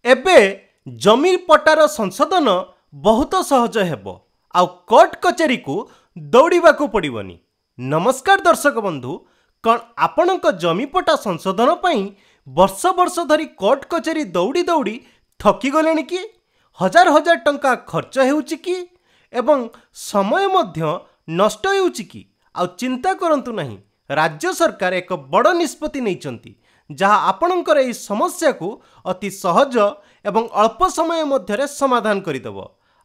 एबे जमी पट्टार संशोधन बहुत सहज हेबो आउ कोर्ट कचेरी को दौड़िबा को पड़िबनी। नमस्कार दर्शक बंधु, कौन आपणक जमी पट्टा संशोधन पई वर्ष वर्ष धरी कोर्ट कचेरी दौड़ी दौड़ी थकी गलेनी कि? हजार हजार टंका खर्च हेउची कि एवं समय मध्य नष्ट हेउची कि? आउ चिंता करंतु नहीं, राज्य सरकार एक बड़ निष्पत्ति नैचंती जहाँ आपणकर एही समस्या को अति सहज एवं अल्प समय मध्यरे समाधान करदेव।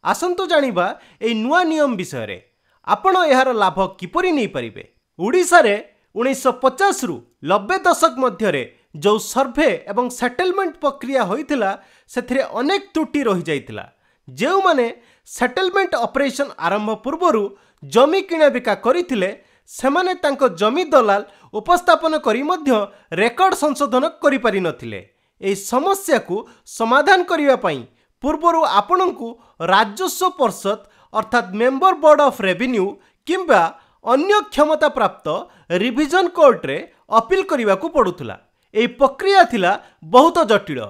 आसंतु जानिबा एही नुआ नियम विषय रे। आपण एहार लाभ किपरि नै परिबे। ओडिसा रे 1950 रु 90 दशक मध्यरे जो सर्भे एवं सेटलमेंट प्रक्रिया होइतिला सेथिरे अनेक त्रुटि रहि जाइतिला। जेउ माने सेटलमेंट ऑपरेशन आरंभ पूर्वरु जमी किणा बिका करिथिले सेमाने तांको जमी दलाल उपस्थापन करी मध्य रेकर्ड संशोधन करि पारि नथिले। एही समस्या को समाधान करिवा पई पूर्वरु आपणंकु राजस्व परिषद अर्थात मेंबर बोर्ड ऑफ रेवेन्यू किंबा अन्य क्षमता प्राप्त रिविजन कोर्ट रे अपील करिवा को पडुथला। एही प्रक्रिया थिला बहुत जटिल,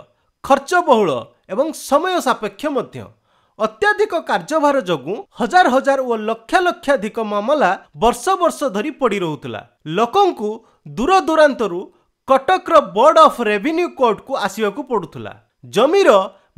खर्च बहुल एवं समय सापेक्ष मध्य। अत्याधिक कार्यभार जोगु हजार हजार और लक्ष लक्षाधिक मामला वर्ष वर्ष धरी पड़ी रहुतला। लोकंकु दूर दूरांतरु कटकर बोर्ड ऑफ रेवेन्यू कोर्ट को आसीबा को पडुथला। जमीर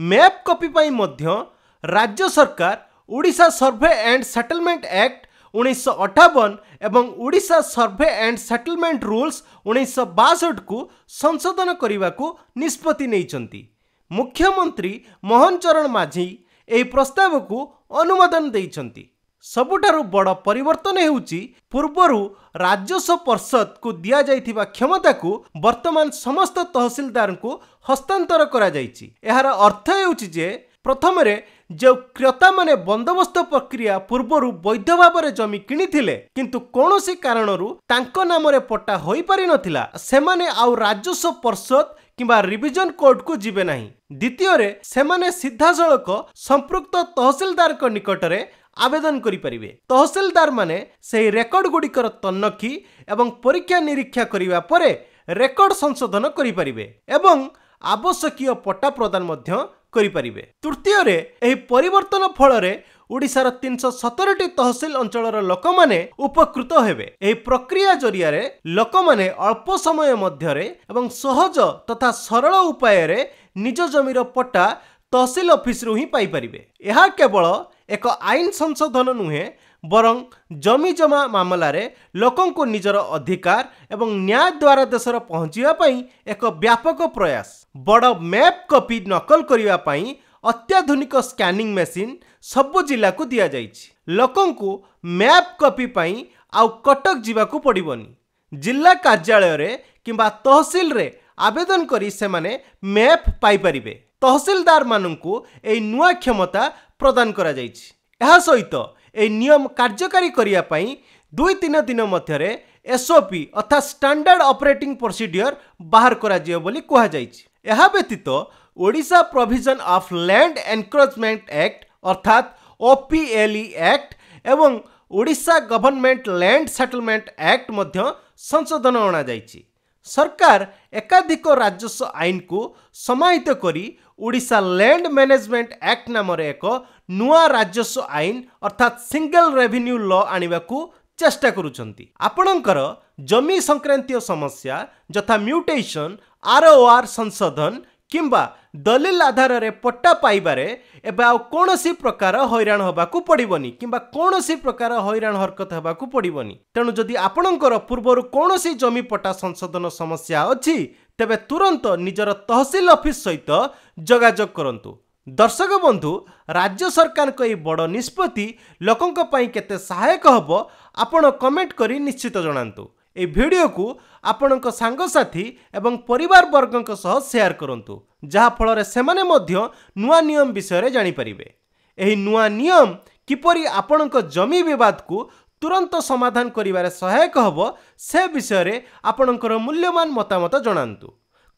मैप कॉपी पई मध्य राज्य सरकार Odisha survey and settlement act 1958 एवं Odisha survey and settlement rules 1962 को संशोधन करने को निष्पत्ति नैचंती। मुख्यमंत्री मोहन चरण माझी एही प्रस्ताव को अनुमोदन देइचंती। सबुठारु बड़ परिवर्तन हेउची पूर्वरु राजस्व परिषद को दिया जाइथिबा क्षमता को वर्तमान समस्त तहसीलदार को हस्तांतर करा जाइछि। एहार अर्थ हेउची जे प्रथम रे जो क्रेता माने बंदोबस्त प्रक्रिया पूर्वरु वैध भाव में जमी किनिथिले किंतु कोनोसी कारणरु तांको नाम रे पट्टा होई पारि नथिला, सेमाने आउ राजस्व परिषद किंबा रिविजन कोर्ट को जिबे नहीं। द्वितीय रे सेमाने सीधासळख संपृक्त तहसीलदार को निकट रे आवेदन करि परिबे। तहसीलदार माने सेही रेकर्ड गुडिकर तन्नखी एवं परीक्षा निरीक्षा करिवा परे रेकर्ड संशोधन करि परिबे एवं आवश्यकीय पट्टा प्रदान मध्य करि परिबे। तृतीय रे एही परिवर्तन फल रे ओडिशार 317टी तहसील अंचलर लोक माने उपकृत हेबे। एही प्रक्रिया जरिया रे लोक माने अल्प समय मध्य रे एवं सहज तथा सरल उपाय रे निज जमीर पट्टा तहसील ऑफिस रु ही पाई परिबे। एहा केवल एक आईन संशोधन नुहे बरं जमी जमा मामला रे लोकन को निजर अधिकार एवं न्याय द्वारा देशर पहुंचिया पई एक व्यापक प्रयास। बड़ मैप कॉपी नकल करिवा पई अत्याधुनिक स्कैनिंग मशीन सबु जिला को दिया जाइछि। लोकन को मैप कॉपी पई आउ कटक जीवा को पड़िबनी। जिला कार्यालय रे किंबा तहसील रे आवेदन करी से माने मैप पाई परिबे। तहसीलदार माननकु एई नुआ क्षमता प्रदान करा जाइछि। एहा सहित एई नियम कार्यकारी करिया पई 2-3 दिन मध्यरे एसओपी अर्थात स्टैंडर्ड ऑपरेटिंग प्रोसीडियर बाहर करा जियो बोली कहा जाइछि। एहा व्यतीत Odisha provision of land encroachment act अर्थात ओपीएलई एक्ट एवं Odisha government land settlement act मध्य संशोधन अणा जाइछि। सरकार एकाधिक राजस्व आईन को समाहित करी ओडिशा लैंड मैनेजमेंट एक्ट नाम एक नुआ राजस्व आईन अर्थात सिंगल रेवेन्यू लॉ आनिबा को चेष्टा करुछंती। आपणकर जमी संक्रांतीय समस्या यथा म्यूटेशन, आरओआर संशोधन किंबा दलिल आधार रे पट्टा पाइबारे एबे आ कोनोसी प्रकार हैरान होबाकू पड़िबनी किंबा कोनोसी प्रकार हैरान हरकत होबाकू पड़िबनी। तेणु जदि आपणकर पूर्वरु कोनोसी जमी पट्टा संशोधन समस्या अछि तेबे तुरंत निजर तहसील ऑफिस सहित जोगाजोग करंतु। दर्शक बंधु, राज्य सरकार को बड़ निष्पत्ति लोकंक पई केते सहायक हबो आपण कमेंट करी निश्चित जणांतु। ए वीडियो को आपणक सांगसाथी एवं परिवार वर्गक सह शेयर करंतु जहा फल रे सेमाने मध्य नुआ नियम विषय रे जानि परिबे। एही नुआ नियम किपरि आपणक जमी विवाद को तुरंत समाधान करिवारे सहायक हबो से विषय रे आपणकर मूल्यवान मतामत जणांतु।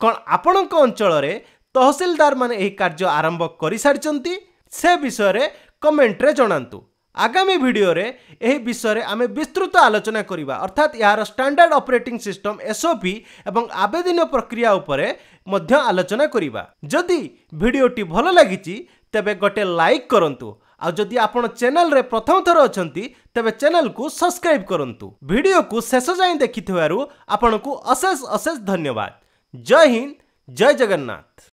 कोन आपणक अंचल रे तहसीलदार माने एही कार्य आरंभ करि सारिचंती से विषय रे कमेंट रे जणांतु। आगामी वीडियो रे एही विषय रे आमे विस्तृत आलोचना करिबा अर्थात यार स्टैंडर्ड ऑपरेटिंग सिस्टम एसओपी एवं आवेदन प्रक्रिया उपरे मध्य आलोचना करिबा। जदि वीडियोटी भल लागिची तेबे गोटे लाइक करंतु आ जदि आपण चैनल रे प्रथम थर अछंती तेबे चैनल को सब्सक्राइब करंतु। वीडियो को शेष जाय देखिथिवारु आपनकु अशेष अशेष धन्यवाद। जय हिंद, जय जगन्नाथ।